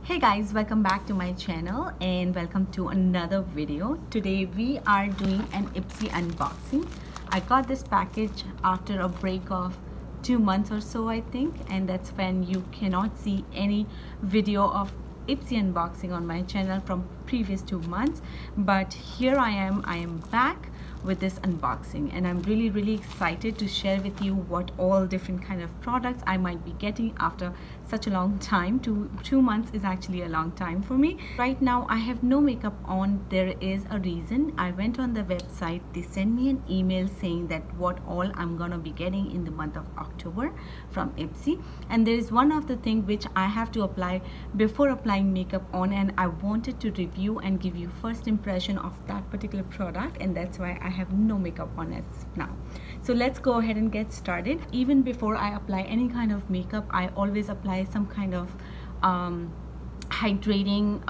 Hey guys, welcome back to my channel and welcome to another video. Today we are doing an IPSY unboxing. I got this package after a break of 2 months or so, I think, and that's when you cannot see any video of IPSY unboxing on my channel from previous 2 months. But here I am back with this unboxing, and I'm really excited to share with you what all different kind of products I might be getting after such a long time. Two months is actually a long time for me. Right now I have no makeup on. There is a reason. I went on the website, they sent me an email saying that what all I'm gonna be getting in the month of October from IPSY, and there is one of the thing which I have to apply before applying makeup on, and I wanted to review and give you first impression of that particular product, and that's why I have no makeup on as now. So let's go ahead and get started. Even before I apply any kind of makeup, I always apply some kind of hydrating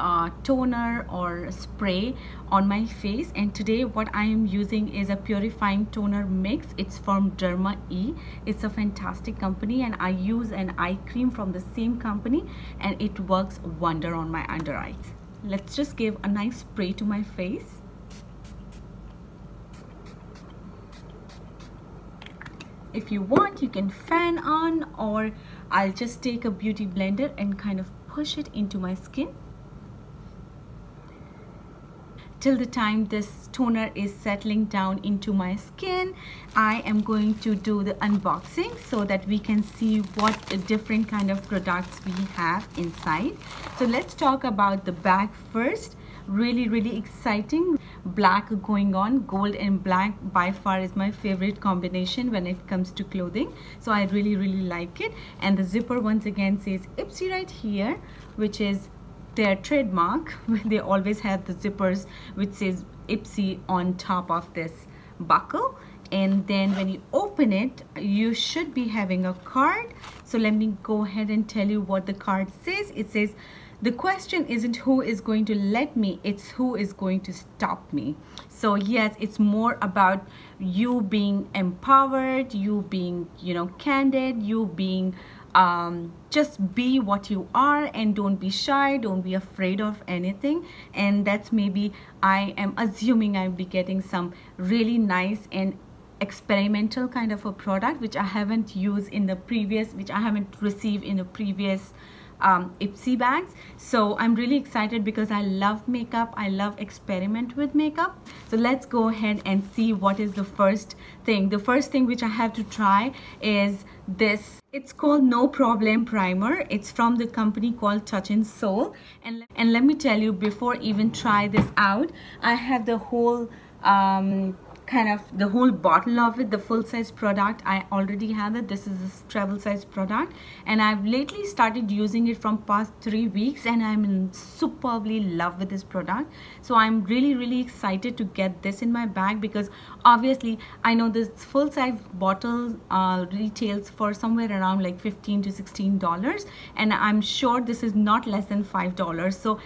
toner or spray on my face, and today what I am using is a purifying toner mix. It's from Derma E. It's a fantastic company, and I use an eye cream from the same company, and it works wonder on my under eyes. Let's just give a nice spray to my face. If you want, you can fan on, or I'll just take a beauty blender and kind of push it into my skin. Till the time this toner is settling down into my skin, I am going to do the unboxing so that we can see what different kind of products we have inside. So let's talk about the bag first. Really exciting. Black going on. Gold and black by far is my favorite combination when it comes to clothing, so I really like it. And the zipper once again says IPSY right here, which is their trademark. They always have the zippers which says IPSY on top of this buckle. And then when you open it, you should be having a card. So let me go ahead and tell you what the card says. It says, the question isn't who is going to let me, it's who is going to stop me. So yes, it's more about you being empowered, you being, candid, you being just be what you are, and don't be shy, don't be afraid of anything. And that's maybe, I am assuming I'll be getting some really nice and experimental kind of a product which I haven't used in the previous, which I haven't received in the previous IPSY bags. So I'm really excited because I love makeup, I love experiment with makeup. So let's go ahead and see what is the first thing. The first thing which I have to try is this. It's called No Problem Primer. It's from the company called Touch in Soul, and let me tell you, before even try this out, I have the whole kind of the whole bottle of it, the full-size product. I already have it. This is a travel size product, and I've lately started using it from past 3 weeks, and I'm in superbly love with this product. So I'm really excited to get this in my bag, because obviously I know this full-size bottle retails for somewhere around like $15 to $16, and I'm sure this is not less than $5. So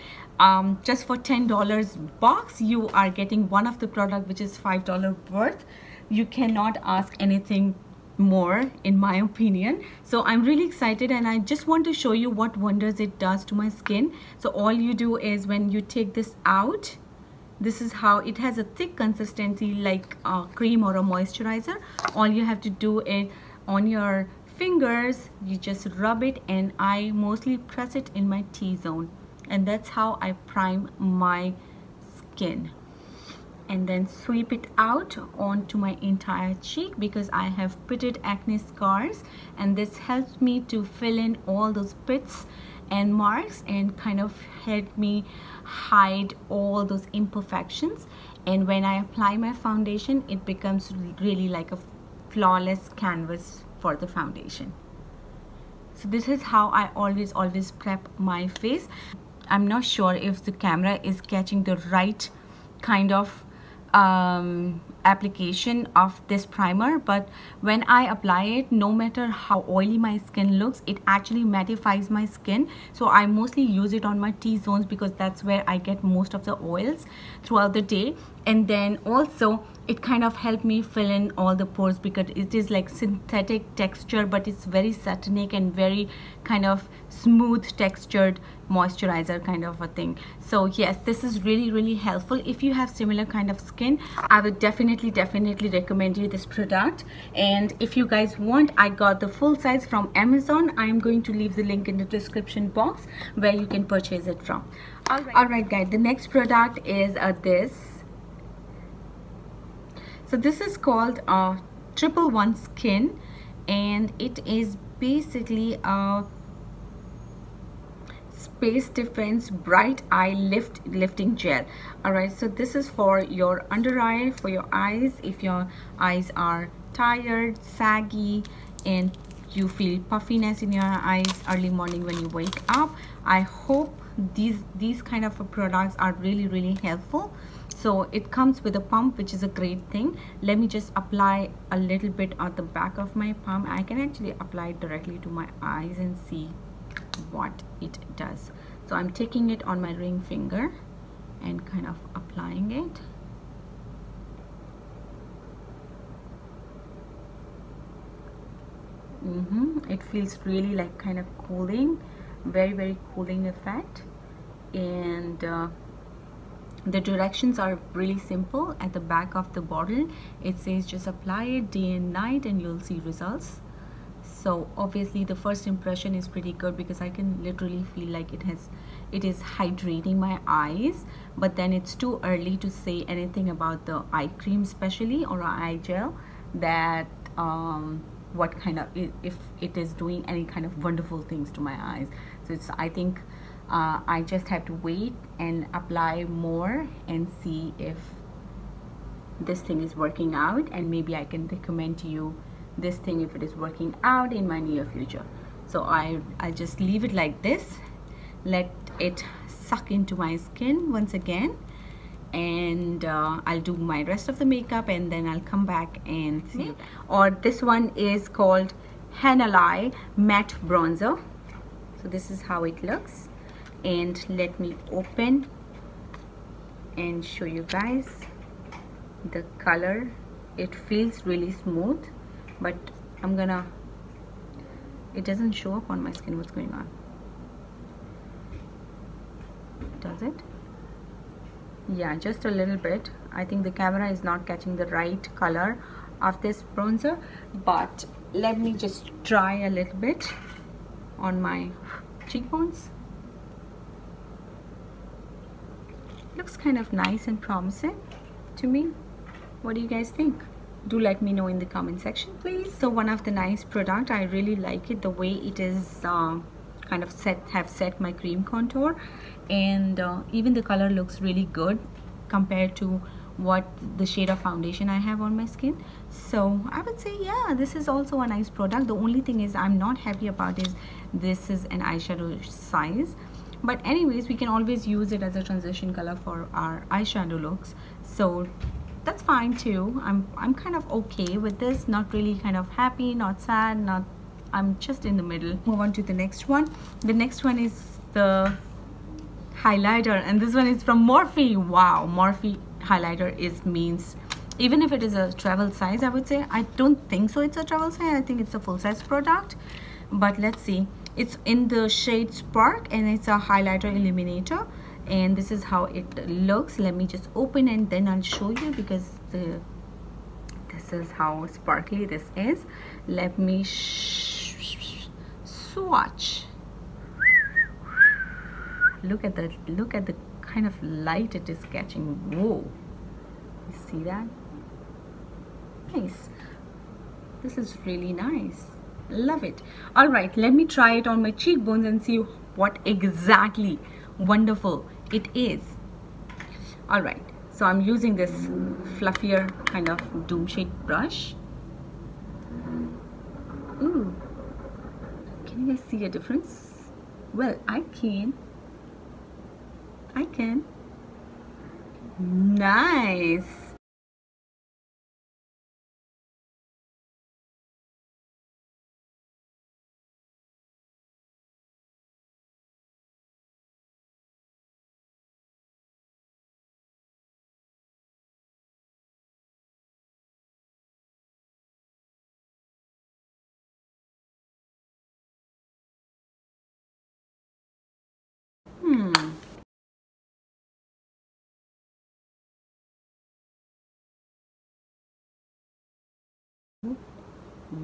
just for $10 box, you are getting one of the product which is $5 worth. You cannot ask anything more, in my opinion. So I'm really excited, and I just want to show you what wonders it does to my skin. So all you do is, when you take this out, this is how it has a thick consistency like a cream or a moisturizer. All you have to do is, on your fingers, you just rub it, and I mostly press it in my T-zone. And that's how I prime my skin, and then sweep it out onto my entire cheek, because I have pitted acne scars, and this helps me to fill in all those pits and marks and kind of help me hide all those imperfections. And when I apply my foundation, it becomes really like a flawless canvas for the foundation. So this is how I always prep my face. I'm not sure if the camera is catching the right kind of application of this primer, but when I apply it, no matter how oily my skin looks, it actually mattifies my skin. So I mostly use it on my T-zones because that's where I get most of the oils throughout the day. And then also it kind of helped me fill in all the pores because it is like synthetic texture, but it's very satinic and very kind of smooth textured moisturizer kind of a thing. So yes, this is really helpful. If you have similar kind of skin, I would definitely recommend you this product. And if you guys want, I got the full size from Amazon. I am going to leave the link in the description box where you can purchase it from. All right guys, the next product is this. So this is called 111 Skin, and it is basically a Space Defense Bright Eye Lifting Gel. Alright, so this is for your under eye, for your eyes. If your eyes are tired, saggy, and you feel puffiness in your eyes early morning when you wake up, I hope these kind of products are really helpful. So it comes with a pump, which is a great thing. Let me just apply a little bit at the back of my palm. I can actually apply it directly to my eyes and see what it does. So I'm taking it on my ring finger and kind of applying it. It feels really like kind of cooling, very cooling effect. And the directions are really simple. At the back of the bottle it says just apply it day and night and you'll see results. So obviously the first impression is pretty good because I can literally feel like it is hydrating my eyes, but then it's too early to say anything about the eye cream especially, or eye gel, that what kind of, if it is doing any kind of wonderful things to my eyes. So it's, I think I just have to wait and apply more and see if this thing is working out, and maybe I can recommend to you this thing if it is working out in my near future. So I just leave it like this, let it suck into my skin once again, and I'll do my rest of the makeup and then I'll come back and see. Or this one is called Henna Matte Bronzer. So this is how it looks, and let me open and show you guys the color. It feels really smooth, but it doesn't show up on my skin. What's going on? Does it? Yeah, just a little bit. I think the camera is not catching the right color of this bronzer, but let me just try a little bit on my cheekbones. Looks kind of nice and promising to me. What do you guys think? Do let me know in the comment section, please. So one of the nice product, I really like it, the way it is kind of set my cream contour, and even the color looks really good compared to what the shade of foundation I have on my skin. So I would say, yeah, this is also a nice product. The only thing is I'm not happy about is this is an eyeshadow size, but anyways, we can always use it as a transition color for our eyeshadow looks, so that's fine too. I'm kind of okay with this, not really kind of happy, not sad, not, I'm just in the middle. Move on to the next one. The next one is the highlighter, and this one is from Morphe. Wow, Morphe highlighter means, even if it is a travel size, I would say, I don't think so it's a travel size, I think it's a full size product, but let's see. It's in the shade Spark, and it's a highlighter illuminator, and this is how it looks. Let me just open and then I'll show you, because this is how sparkly this is. Let me swatch. Look at the kind of light it is catching. Whoa, you see that? Nice. This is really nice. Love it. All right, let me try it on my cheekbones and see what exactly wonderful it is. All right, so I'm using this fluffier kind of Doom Shade brush. Ooh, can you guys see a difference? Well, I can. Nice.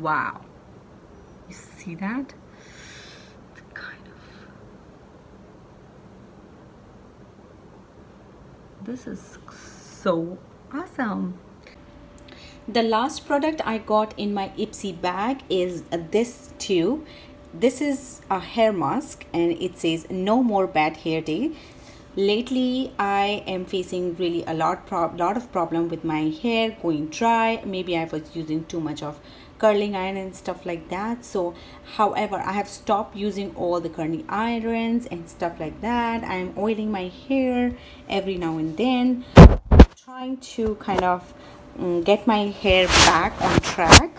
Wow, you see that? Kind of. This is so awesome. The last product I got in my IPSY bag is this tube. This is a hair mask and it says no more bad hair day. Lately I am facing really a lot of problem with my hair going dry. Maybe I was using too much of curling iron and stuff like that. So however, I have stopped using all the curling irons and stuff like that. I am oiling my hair every now and then. I'm trying to kind of get my hair back on track,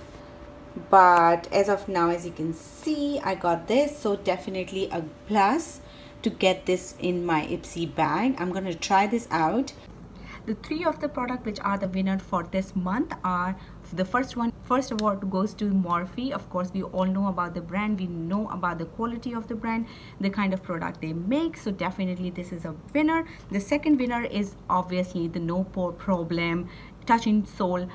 but as of now, as you can see, I got this, so definitely a plus to get this in my IPSY bag. I'm gonna try this out. The three of the product which are the winner for this month are the first award goes to Morphe. Of course, we all know about the brand, we know about the quality of the brand, the kind of product they make, so definitely this is a winner. The second winner is obviously the no pore problem touching sole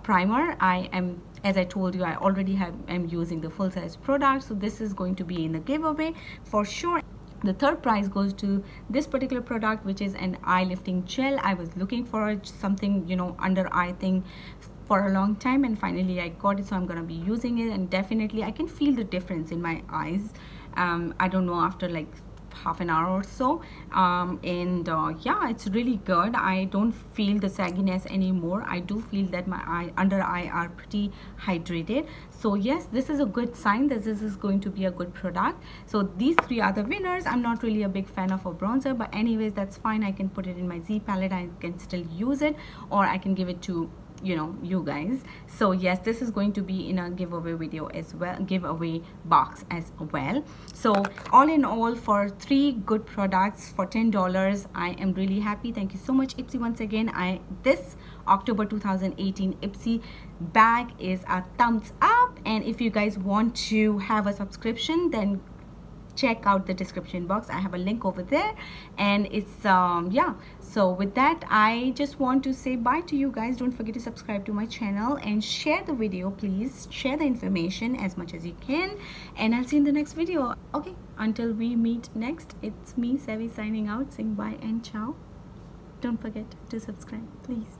primer. I am, as I told you, I already am using the full size product, so this is going to be in the giveaway for sure. The third prize goes to this particular product, which is an eye lifting gel. I was looking for something, you know, under eye thing for a long time, and finally I got it, so I'm gonna be using it, and definitely I can feel the difference in my eyes. I don't know, after like half an hour or so, yeah, it's really good. I don't feel the sagginess anymore. I do feel that my under eye are pretty hydrated. So yes, this is a good sign that this is going to be a good product. So these three are the winners. I'm not really a big fan of a bronzer, but anyways, that's fine. I can put it in my Z palette. I can still use it, or I can give it to, you know, you guys. So yes, this is going to be in a giveaway video as well, giveaway box as well. So all in all, for 3 good products for $10, I am really happy. Thank you so much, IPSY. Once again, this October 2018 IPSY bag is a thumbs up, and if you guys want to have a subscription, then check out the description box. I have a link over there, and it's yeah. So with that, I just want to say bye to you guys. Don't forget to subscribe to my channel and share the video. Please share the information as much as you can, and I'll see you in the next video. Okay, until we meet next, it's me, Savvy, signing out, saying bye and ciao. Don't forget to subscribe, please.